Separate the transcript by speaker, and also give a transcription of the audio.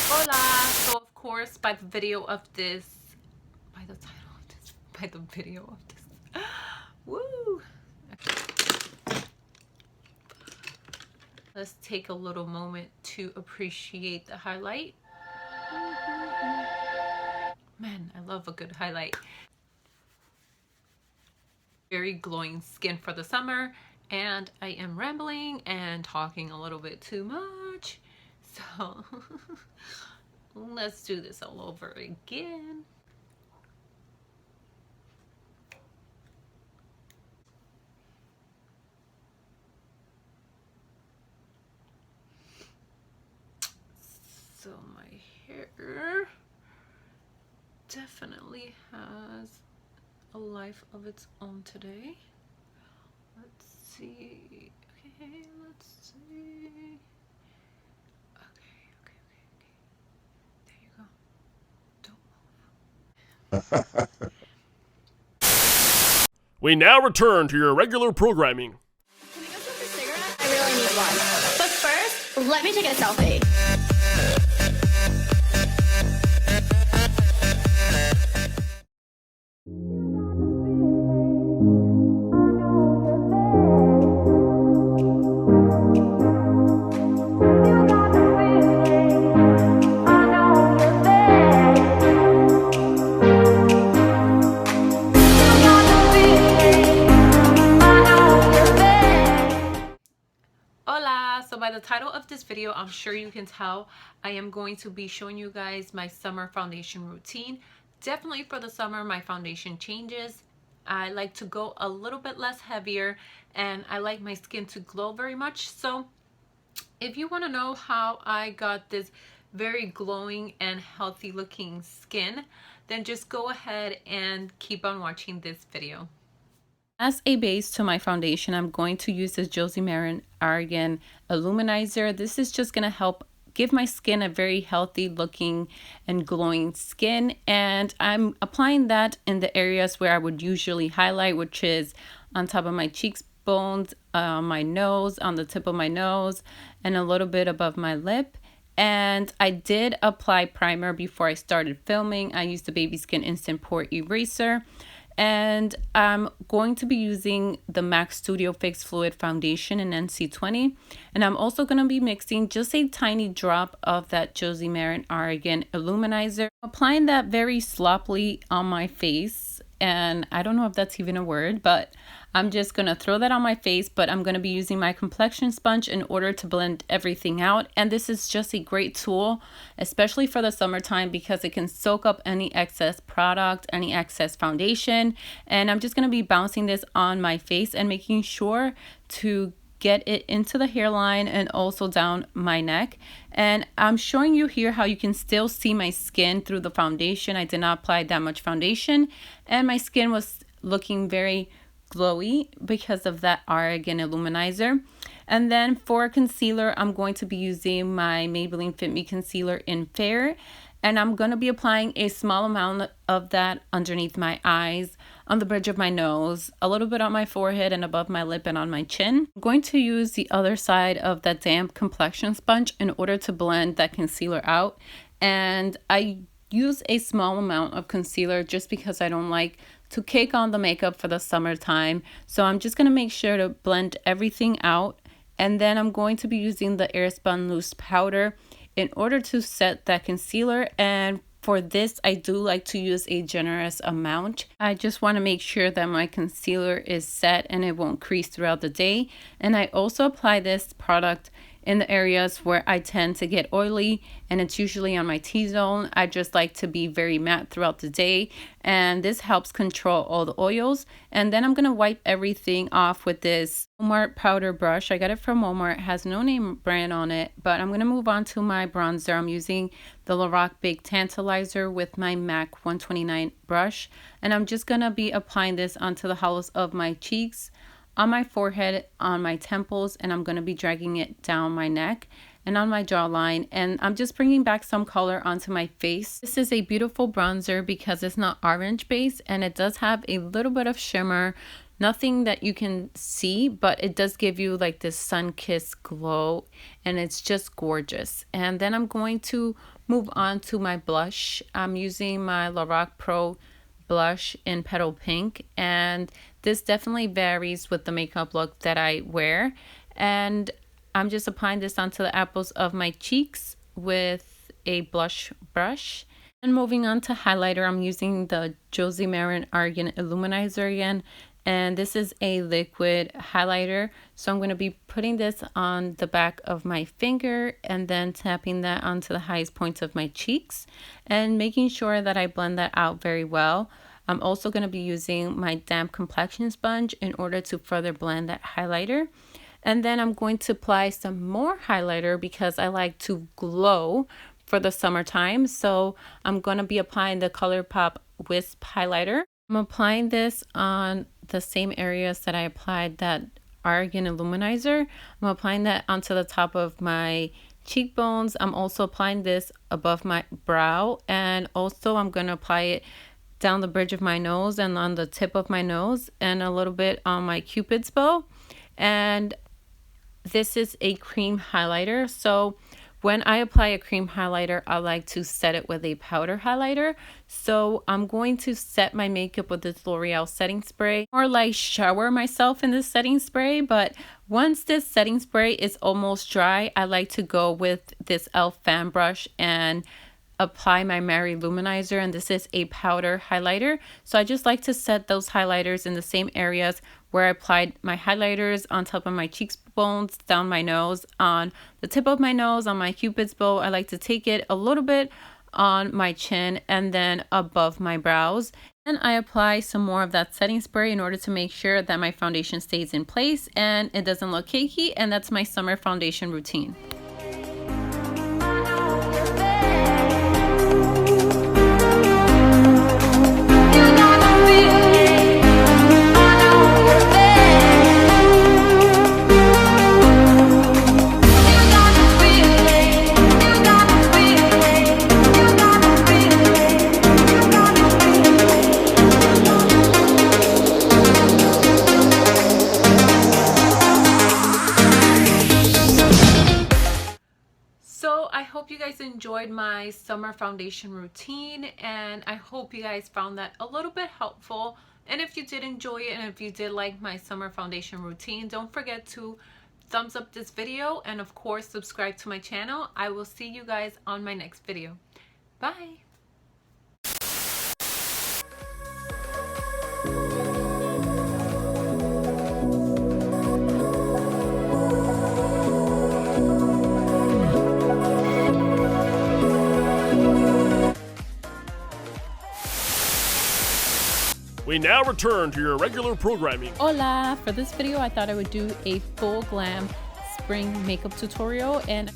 Speaker 1: Hola! So of course by the video of this, by the title of this, by the video of this, woo! Let's take a little moment to appreciate the highlight. Man, I love a good highlight. Very glowing skin for the summer, and I am rambling and talking a little bit too much. So let's do this all over again. So my hair definitely has a life of its own today. Let's see. Okay, let's see. Okay. There you go. Don't move.
Speaker 2: We now return to your regular programming.
Speaker 3: Can we go smoke a cigarette? I really need one. But first, let me take a selfie.
Speaker 1: Hola! So by the title of this video, I'm sure you can tell I am going to be showing you guys my summer foundation routine. Definitely for the summer, my foundation changes. I like to go a little bit less heavier, and I like my skin to glow very much. So if you want to know how I got this very glowing and healthy looking skin, then just go ahead and keep on watching this video. As a base to my foundation, I'm going to use this Josie Maran Argan Illuminizer. This is just going to help give my skin a very healthy looking and glowing skin. And I'm applying that in the areas where I would usually highlight, which is on top of my cheekbones, my nose, on the tip of my nose, and a little bit above my lip. And I did apply primer before I started filming. I used the Baby Skin Instant Pore Eraser. And I'm going to be using the MAC Studio Fix Fluid Foundation in NC20. And I'm also going to be mixing just a tiny drop of that Josie Maran Argan Illuminizer. Applying that very sloppily on my face. And I don't know if that's even a word, but I'm just going to throw that on my face, but I'm going to be using my complexion sponge in order to blend everything out. And this is just a great tool, especially for the summertime, because it can soak up any excess product, any excess foundation. And I'm just going to be bouncing this on my face and making sure to get it into the hairline and also down my neck. And I'm showing you here how you can still see my skin through the foundation. I did not apply that much foundation, and my skin was looking very glowy because of that Argan Illuminizer. And then for concealer, I'm going to be using my Maybelline Fit Me Concealer in Fair. And I'm going to be applying a small amount of that underneath my eyes, on the bridge of my nose, a little bit on my forehead and above my lip and on my chin. I'm going to use the other side of that damp complexion sponge in order to blend that concealer out. And I use a small amount of concealer just because I don't like to cake on the makeup for the summertime. So I'm just going to make sure to blend everything out. And then I'm going to be using the Airspun Loose Powder in order to set that concealer. And for this, I do like to use a generous amount. I just want to make sure that my concealer is set and it won't crease throughout the day. And I also apply this product in the areas where I tend to get oily, and it's usually on my T-zone. I just like to be very matte throughout the day, and this helps control all the oils. And then I'm going to wipe everything off with this Walmart powder brush. I got it from Walmart. It has no name brand on it, but I'm going to move on to my bronzer. I'm using the Lorac Big Tantalizer with my MAC 129 brush, and I'm just going to be applying this onto the hollows of my cheeks, on my forehead, on my temples, and I'm going to be dragging it down my neck and on my jawline. And I'm just bringing back some color onto my face. This is a beautiful bronzer because it's not orange based, and it does have a little bit of shimmer, Nothing that you can see, but it does give you like this sun-kissed glow, and it's just gorgeous. And then I'm going to move on to my blush. I'm using my Lorac Pro blush in Petal Pink, and this definitely varies with the makeup look that I wear. And I'm just applying this onto the apples of my cheeks with a blush brush. And moving on to highlighter, I'm using the Josie Maran Argan Illuminizer again. And this is a liquid highlighter. So I'm going to be putting this on the back of my finger and then tapping that onto the highest points of my cheeks and making sure that I blend that out very well. I'm also going to be using my damp complexion sponge in order to further blend that highlighter. And then I'm going to apply some more highlighter because I like to glow for the summertime. So I'm going to be applying the ColourPop Wisp highlighter. I'm applying this on the same areas that I applied that Argan Illuminizer. I'm applying that onto the top of my cheekbones. I'm also applying this above my brow, and also I'm going to apply it down the bridge of my nose and on the tip of my nose and a little bit on my Cupid's bow. And this is a cream highlighter. So when I apply a cream highlighter, I like to set it with a powder highlighter. So I'm going to set my makeup with this L'Oreal setting spray, or like shower myself in this setting spray. But once this setting spray is almost dry, I like to go with this e.l.f. fan brush and apply my Mary Luminizer, and this is a powder highlighter. So I just like to set those highlighters in the same areas where I applied my highlighters, on top of my cheekbones, down my nose, on the tip of my nose, on my Cupid's bow. I like to take it a little bit on my chin and then above my brows. And I apply some more of that setting spray in order to make sure that my foundation stays in place and it doesn't look cakey. And that's my summer foundation routine. So I hope you guys enjoyed my summer foundation routine, and I hope you guys found that a little bit helpful. And if you did enjoy it, and if you did like my summer foundation routine, don't forget to thumbs up this video, and of course subscribe to my channel. I will see you guys on my next video. Bye.
Speaker 2: We now return to your regular programming.
Speaker 1: Hola! For this video, I thought I would do a full glam spring makeup tutorial, and